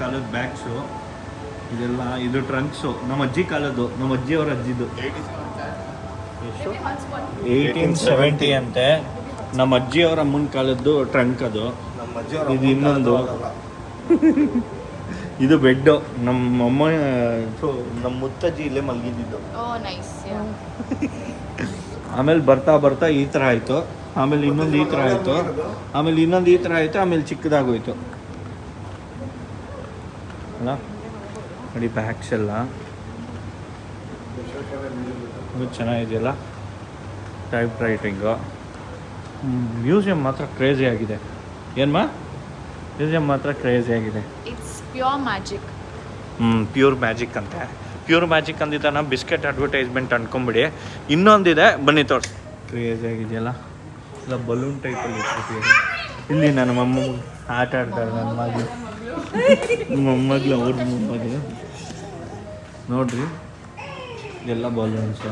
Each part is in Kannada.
ಕಾಲದ ಬ್ಯಾಗ್ಸು ಇದೆಲ್ಲ. ಇದು ಟ್ರಂಕ್ಸು ನಮ್ಮ ಅಜ್ಜಿ ಕಾಲದ್ದು, ನಮ್ಮ ಅಜ್ಜಿಯವರ ಅಜ್ಜಿದು. 1870 ಅಂತೆ. ನಮ್ಮ ಅಜ್ಜಿಯವರ ಅಮ್ಮನ ಕಾಲದ್ದು ಟ್ರಂಕ್ ಅದು. ಇದು ಇನ್ನೊಂದು. ಇದು ಬೆಡ್ಡು. ನಮ್ಮ ಮುತ್ತಜ್ಜಿ ಇಲ್ಲೇ ಮಲಗಿದ್ದು. ಆಮೇಲೆ ಬರ್ತಾ ಬರ್ತಾ ಈ ಥರ ಆಯಿತು, ಆಮೇಲೆ ಇನ್ನೊಂದು ಈ ಥರ ಆಯಿತು, ಆಮೇಲೆ ಇನ್ನೊಂದು ಈ ಥರ ಆಯಿತು, ಆಮೇಲೆ ಚಿಕ್ಕದಾಗೋಯ್ತು ಅಲ್ಲ. ನೋಡಿ ಬ್ಯಾಗ್ಸ್ ಎಲ್ಲ ಚೆನ್ನಾಗಿದೆಯಲ್ಲ. Type writing. ಮ್ಯೂಸಿಯಂ ಮಾತ್ರ ಕ್ರೇಜಿ ಆಗಿದೆ. ಏನ್ಮಾ ಮ್ಯೂಸಿಯಂ ಮಾತ್ರ ಕ್ರೇಜಿ ಆಗಿದೆ. ಪ್ಯೂರ್ ಮ್ಯಾಜಿಕ್ ಅಂತೆ. ಪ್ಯೂರ್ ಮ್ಯಾಜಿಕ್ ಅಂದಿದ್ದಾನ ಬಿಸ್ಕೆಟ್ ಅಡ್ವರ್ಟೈಸ್ಮೆಂಟ್ ಅನ್ಕೊಂಬಿಡಿ. ಇನ್ನೊಂದಿದೆ, ಬನ್ನಿ ತೋರಿಸಿ. ಕ್ರೇಜಿ ಆಗಿದೆಯಲ್ಲ, ಇಲ್ಲ ಬಲೂನ್ ಟೈಪಲ್ಲಿ ಇಟ್ಬಿಟ್ಟಿದೆ. ಇಲ್ಲಿ ನನ್ನ ಮೊಮ್ಮಗಳು ಆಟ ಆಡ್ತಾಳೆ. ನನ್ನ ಮಗಳು ಮೊಮ್ಮಗಳು, ಅವ್ರ ಮೊಮ್ಮಗಳು ನೋಡ್ರಿ, ಎಲ್ಲ ಬಲೂನ್ಸ್.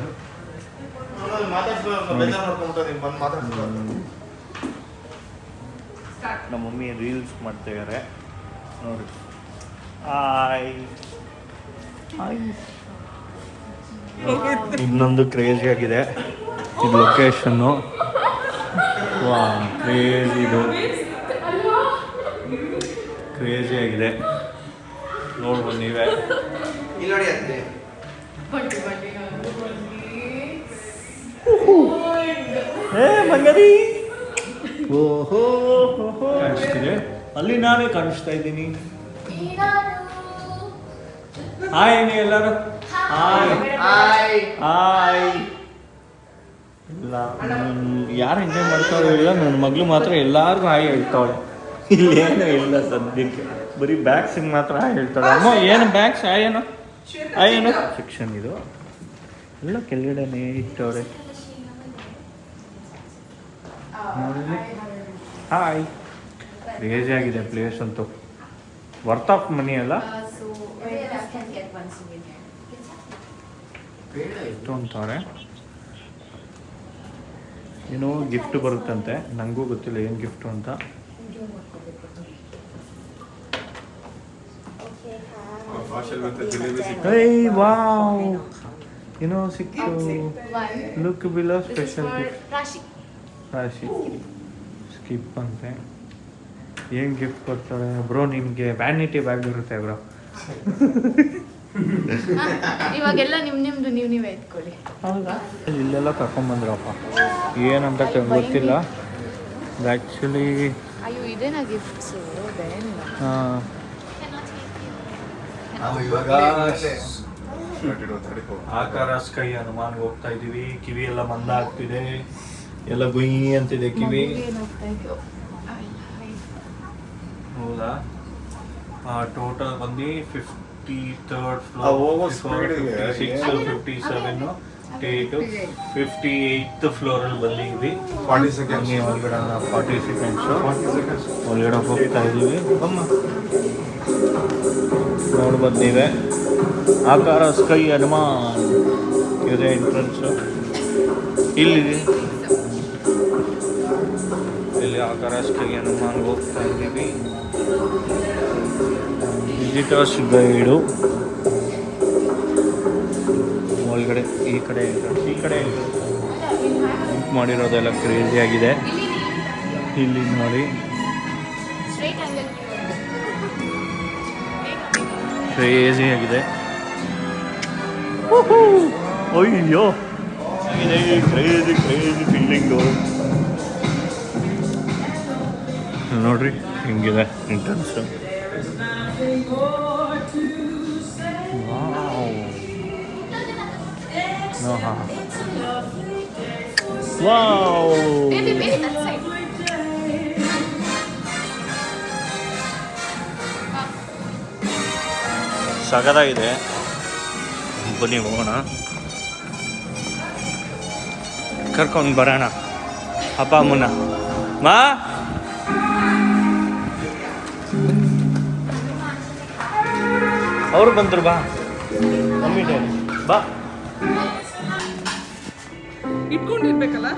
ನಮ್ಮ ಮಮ್ಮಿ ರೀಲ್ಸ್ ಮಾಡ್ತಿದ್ದಾರೆ ನೋಡಿ. ಇನ್ನೊಂದು ಕ್ರೇಜಿ ಆಗಿದೆ ಇದು ಲೊಕೇಶನ್ನು. ವಾ ಕ್ರೇಜಿ ಆಗಿದೆ. ನೋಡ್ಬೋದು ನೀವೇ. ಮಂಗರಿ ಓಹೋ ಕಾಣಿಸ್ತಿದೆ ಅಲ್ಲಿ. ನಾನೇ ಕಾಣಿಸ್ತಾ ಇದ್ದೀನಿ. ಹಾಯ್ ಎಲ್ಲರೂ. ಹಾಯ್ ಇಲ್ಲ, ಯಾರು ಎಂಜಾಯ್ ಮಾಡ್ತಾರೋ ಇಲ್ಲ, ನನ್ನ ಮಗಳು ಮಾತ್ರ ಎಲ್ಲಾರ್ಗು ಹಾಯ್ ಹೇಳ್ತಾವಳೆ. ಇಲ್ಲೇನು ಇಲ್ಲ ಸದ್ಯಕ್ಕೆ, ಬರೀ ಬ್ಯಾಗ್ಸಿಗೆ ಮಾತ್ರ ಹಾಯ್ ಹೇಳ್ತಾಳೆ. ಅಮ್ಮ ಏನು ಬ್ಯಾಗ್ಸ್ ಏನು ಸೆಕ್ಷನ್ ಇದು ಎಲ್ಲ ಕೆಳಗಡೆನೇ ಇಟ್ಟವ್ರೆ. ಹಾಯ್. ಕ್ರೇಜಿ ಆಗಿದೆ ಪ್ಲೇಸ್ ಅಂತೂ. ವರ್ತ್ ಆಫ್ ಮನಿ ಅಲ್ಲ ಎಷ್ಟು ಅಂತಾರೆ. ಏನೋ ಗಿಫ್ಟ್ ಬರುತ್ತಂತೆ, ನನಗೂ ಗೊತ್ತಿಲ್ಲ ಏನು ಗಿಫ್ಟು ಅಂತ. ವಾವ್, ಏನೋ ಸಿಕ್ತು. Look below special gift. ರಾಶಿ ಸ್ಕಿಪ್ ಅಂತೆ. ಏನು ಗಿಫ್ಟ್ ಕೊಡ್ತಾರೆ ಬ್ರೋ? ನಿಮಗೆ ವ್ಯಾನಿಟಿ ಬ್ಯಾಗ್ ಇರುತ್ತೆ ಬ್ರೋ. ಇವಾಗೆಲ್ಲ ನಿಮ್ದು ನೀವೇ ಎತ್ಕೊಳ್ಳಿ. ಹೌದಾ? ಇಲ್ಲೆಲ್ಲ ಕರ್ಕೊಂಡ್ಬಂದ್ರಪ್ಪ, ಏನಂತ ಗೊತ್ತಿಲ್ಲ ಆ್ಯಕ್ಚುಲಿ. ಅಯ್ಯೋ ಇದೇನಾ ಗಿಫ್ಟ್ಸ್? ಹಾಂ, ಆಕಾರ ಸ್ಕೈ ಹನುಮಾನ್ಗೆ ಹೋಗ್ತಾ ಇದ್ದೀವಿ. ಕಿವಿ ಎಲ್ಲ ಮಂದ ಆಗ್ತಿದೆ, ಎಲ್ಲ ಗುಯ್ ಅಂತಿದೆ ಕಿವಿ. ಹೌದಾ? ಟೋಟಲ್ ಬಂದು 53rd ಫ್ಲೋರ್, 56, 57, 58th ಫ್ಲೋರಲ್ಲಿ ಬಂದಿದ್ವಿ. 40 ಸೆಕೆಂಡ್ಸ್ ಒಳಗಡೆ ಹೋಗ್ತಾ ಇದ್ದೀವಿ. ನೋಡ್ಬೋದು ನೀವೇ. ಆಕಾರ ಸ್ಕೈ ಹನುಮಾನ್ ಇದೆ ಎಂಟ್ರೆನ್ಸು. ಇಲ್ಲಿ ಆಕಾರ ಸ್ಕೈ ಹನುಮಾನ್ಗೆ ಹೋಗ್ತಾ ಇದ್ದೀವಿ. ವಿಸಿಟರ್ಸ್ ಗೈಡು ಒಳಗಡೆ ಈ ಕಡೆ ಮಾಡಿರೋದೆಲ್ಲ ಕ್ರೇಜಿ ಆಗಿದೆ. ಇಲ್ಲಿ ನೋಡಿ, ಕ್ರೇಜಿ ಆಗಿದೆ. ಅಯ್ಯೋ ಕ್ರೇಜಿ ಫೀಲಿಂಗು. ನೋಡ್ರಿ ಹಿಂಗಿದೆ ಎಂಟ್ರೆನ್ಸು. ಸಗದಾಗಿದೆ. ಬನ್ನಿ ಹೋಗೋಣ, ಕರ್ಕೊಂಡು ಬರೋಣ ಅಪ್ಪ ಅಮ್ಮನ. ಮಾ ಅವರು ಬಂದರು, ಬಾ ಮಮ್ಮಿ ಡ್ಯಾಡಿ ಬಾ. ಇಟ್ಕೊಂಡಿರ್ಬೇಕಲ್ಲ.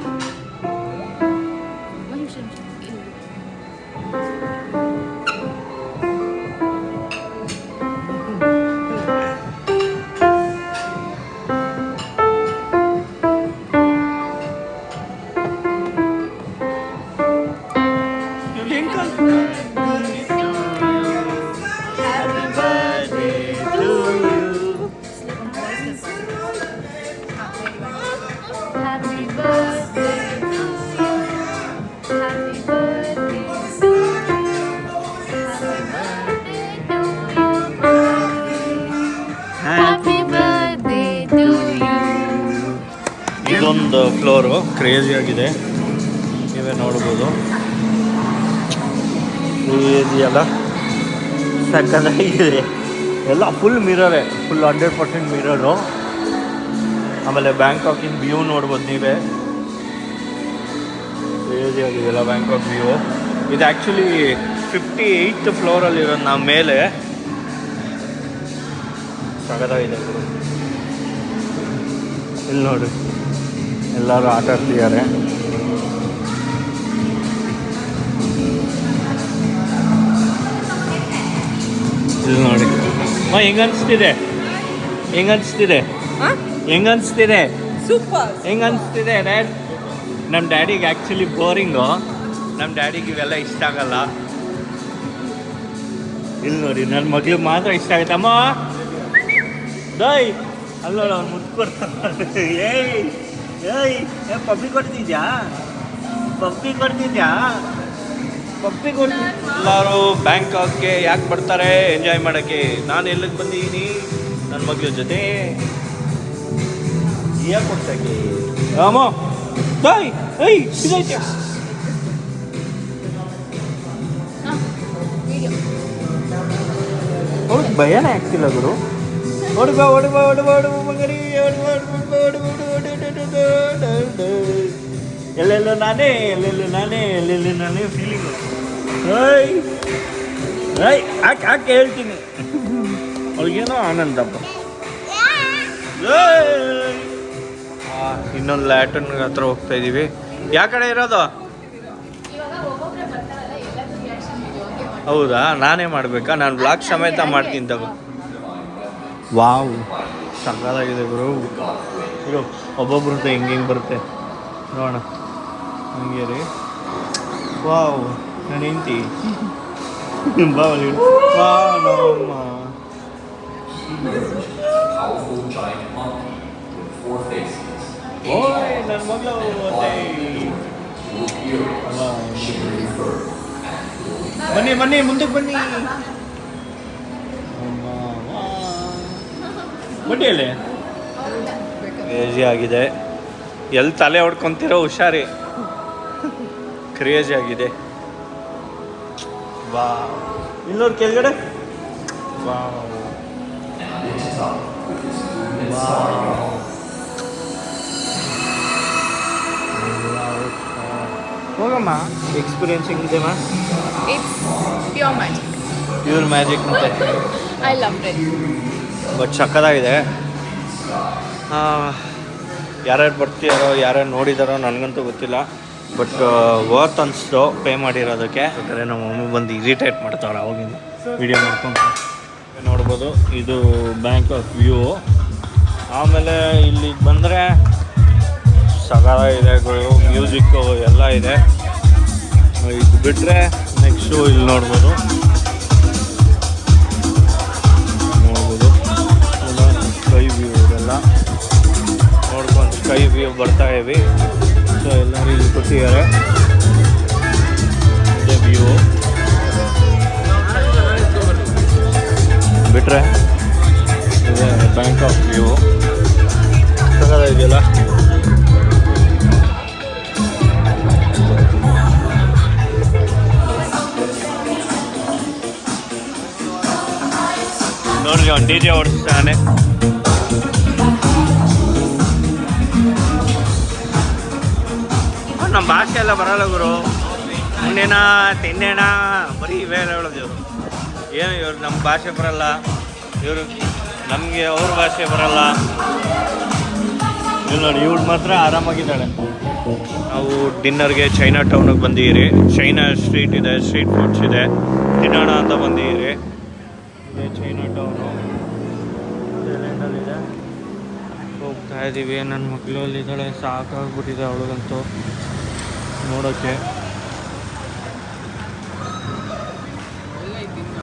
ಇನ್ನೊಂದು ಫ್ಲೋರು ಕ್ರೇಜಿಯಾಗಿದೆ, ನೀವೇ ನೋಡ್ಬೋದು. ಕ್ರೇಜಿ ಅಲ್ಲ, ಸಕ್ಕತ್ತಾಗಿದೆ. ಎಲ್ಲ ಫುಲ್ ಮಿರರೇ, ಫುಲ್ 100% ಮಿರರು. ಆಮೇಲೆ ಬ್ಯಾಂಕಾಕಿನ ವ್ಯೂ ನೋಡ್ಬೋದು ನೀವೇ. ಕ್ರೇಜಿ ಆಗಿದೆಯಲ್ಲ ಬ್ಯಾಂಕಾಕ್ ವ್ಯೂ. ಇದು ಆ್ಯಕ್ಚುಲಿ 58th ಫ್ಲೋರಲ್ಲಿರೋದು ನಾವು ಮೇಲೆ. ಸಗದಾಗಿದೆ. ಇಲ್ಲಿ ನೋಡಿ ಎಲ್ಲರೂ ಆಟ ಆಡ್ತಿದ್ದಾರೆ. ಇಲ್ಲಿ ನೋಡಿ ಹೆಂಗನ್ಸ್ತಿದೆ, ಹೆಂಗನ್ಸ್ತಿದೆ ಸೂಪರ್. ಹೆಂಗನ್ಸ್ತಿದೆ ಡ್ಯಾಡ್? ನಮ್ಮ ಡ್ಯಾಡಿಗೆ ಆ್ಯಕ್ಚುಲಿ ಬೋರಿಂಗು, ನಮ್ಮ ಡ್ಯಾಡಿಗೆ ಇವೆಲ್ಲ ಇಷ್ಟ ಆಗಲ್ಲ. ಇಲ್ಲಿ ನೋಡಿ ನನ್ನ ಮಗ್ಳಿಗೆ ಮಾತ್ರ ಇಷ್ಟ ಆಗುತ್ತೆ. ಅಮ್ಮ ದಯ್ ಅಲ್ಲೋಳ ಅವ್ನು ಮುಟ್ಕೊಡ್ತಾನೆ. ಏಯ್ ಪಪ್ಪಿ ಕೊಡ್ತಿದ್ಯಾ, ಪಪ್ಪಿ ಕೊಡ್ತಿದ್ಯಾ? ಎಲ್ಲರೂ ಬ್ಯಾಂಕಾಕ್ಗೆ ಯಾಕೆ ಬರ್ತಾರೆ? ಎಂಜಾಯ್ ಮಾಡೋಕ್ಕೆ. ನಾನು ಎಲ್ಲಿಗೆ ಬಂದಿದ್ದೀನಿ ನನ್ನ ಮಗಳ ಜೊತೆ ಯಾಕೆ ಕೊಡ್ಸಕ್ಕೆ. ಅಮ್ಮ ಬಾಯ್ ಏಯ್ ಇದೈತೆ. ಅವ್ರಿಗೆ ಭಯನೇ ಆಗ್ತಿಲ್ಲ ಗುರು. ಹೊಡ್ಬಾ ಮಗರಿ, ಎಲ್ಲೆಲ್ಲೋ ನಾನೇ ಫೀಲಿಂಗು. ಯಾಕೆ ಹೇಳ್ತೀನಿ, ಅವ್ರಿಗೇನೋ ಆನಂದಪ್ಪ. ಇನ್ನೊಂದು ಲ್ಯಾಟನ್ ಹತ್ರ ಹೋಗ್ತಾ ಇದ್ದೀವಿ. ಯಾವ ಕಡೆ ಇರೋದು? ಹೌದಾ, ನಾನೇ ಮಾಡಬೇಕಾ? ನಾನು ಬ್ಲಾಗ್ ಸಮೇತ ಮಾಡ್ತೀನಿ ತಗೋ. ವಾವ್, ಸಕ್ಕತ್ತಾಗಿದೆ ಗುರು. ಇದು ಒಬ್ಬೊಬ್ರದ್ದು ಹೆಂಗೆ ಬರುತ್ತೆ ನೋಡೋಣ. ಹಂಗೆ ರೀ. ವಾವ್, ನಾನು ಹೆಂಡ್ತಿ ಬಾವಲಿ. ಓಯ್ ನನ್ನ ಮಗಳು ಬನ್ನಿ ಮುಂದಕ್ಕೆ ಬನ್ನಿ. ಬಡ್ಡಿಯಲ್ಲೇ ಕ್ರೇಜಿ ಆಗಿದೆ. ಎಲ್ಲಿ ತಲೆ ಹೊಡ್ಕೊತಿರೋ ಹುಷಾರಿ. ಕ್ರೇಜಿ ಆಗಿದೆ. ವಾ, ಇನ್ನೂರು ಕೆಳಗಡೆ. ಹೋಗಮ್ಮ. ಎಕ್ಸ್ಪೀರಿಯನ್ಸ್ ಹೆಂಗಿದೆಮ್ಮ? It's pure magic. Pure magic ಅಂತ. I love it. ಬಟ್ ಸಕ್ಕತ್ತಾಗಿದೆ. ಯಾರ್ಯಾರು ಬರ್ತೀಯಾರೋ, ಯಾರ್ಯಾರು ನೋಡಿದಾರೋ ನನಗಂತೂ ಗೊತ್ತಿಲ್ಲ. ಬಟ್ ವರ್ತ್ ಅನಿಸ್ತು ಪೇ ಮಾಡಿರೋದಕ್ಕೆ. ಯಾಕಂದರೆ ನಮ್ಮ ಮಮ್ಮಿ ಬಂದು ಇರಿಟೇಟ್ ಮಾಡ್ತಾವ್ರೆ ಅವಾಗಿಂದ ವಿಡಿಯೋ ಮಾಡ್ಕೊಂಡು. ನೋಡ್ಬೋದು ಇದು ಬ್ಯಾಂಕಾಕ್ ವ್ಯೂ. ಆಮೇಲೆ ಇಲ್ಲಿ ಬಂದರೆ ಸಗರ ಇದೆ, ಮ್ಯೂಸಿಕ್ಕು ಎಲ್ಲ ಇದೆ. ಇದು ಬಿಟ್ಟರೆ ನೆಕ್ಸ್ಟು ಇಲ್ಲಿ ನೋಡ್ಬೋದು ಸ್ಕೈ ವ್ಯೂ. ಇದೆಲ್ಲ ನೋಡ್ಕೊಂಡು ಸ್ಕೈ ವ್ಯೂ ಬರ್ತಾ ಇವಿ. ಸೊ ಎಲ್ಲರೂ ಇಲ್ಲಿ ಕೂತಿದ್ದಾರೆ. ಇದೇ ವ್ಯೂ ಬಿಟ್ಟರೆ ಇದೆ ಬ್ಯಾಂಕಾಕ್ ವ್ಯೂ. ಇದೆಯಲ್ಲ ನೋಡಿ, ಅವ್ನು DJ ಓಡಿಸ್ತಾನೆ. ನಮ್ಮ ಭಾಷೆ ಎಲ್ಲ ಬರಲ್ಲ ಗುರು. ಉಣ್ಣೇಣ ತಿನ್ನೇಣ ಬರೀ ಇವೇ ಹೇಳೋದು ಇವರು. ಏನು ಇವ್ರು ನಮ್ಮ ಭಾಷೆ ಬರಲ್ಲ, ಇವರು ನಮಗೆ ಅವ್ರ ಭಾಷೆ ಬರಲ್ಲ. ಇಲ್ಲ ನೋಡಿ, ಇವಳು ಮಾತ್ರ ಆರಾಮಾಗಿದ್ದಾಳೆ. ನಾವು ಡಿನ್ನರ್ಗೆ ಚೈನಾ ಟೌನಿಗೆ ಬಂದಿದ್ದೀರಿ. ಚೈನಾ ಸ್ಟ್ರೀಟ್ ಇದೆ, ಸ್ಟ್ರೀಟ್ ಫುಡ್ಸ್ ಇದೆ, ತಿನ್ನೋಣ ಅಂತ ಬಂದಿದ್ದೀರಿ. ಇದೇ ಚೈನಾ ಟೌನು ಇದೆ. ಹೋಗ್ತಾ ಇದ್ದೀವಿ. ನನ್ನ ಮಕ್ಕಳು ಅಲ್ಲಿದ್ದಾಳೆ, ಸಾಕಾಗ್ಬಿಟ್ಟಿದೆ ಅವಳಿಗಂತೂ ನೋಡೋಕ್ಕೆ.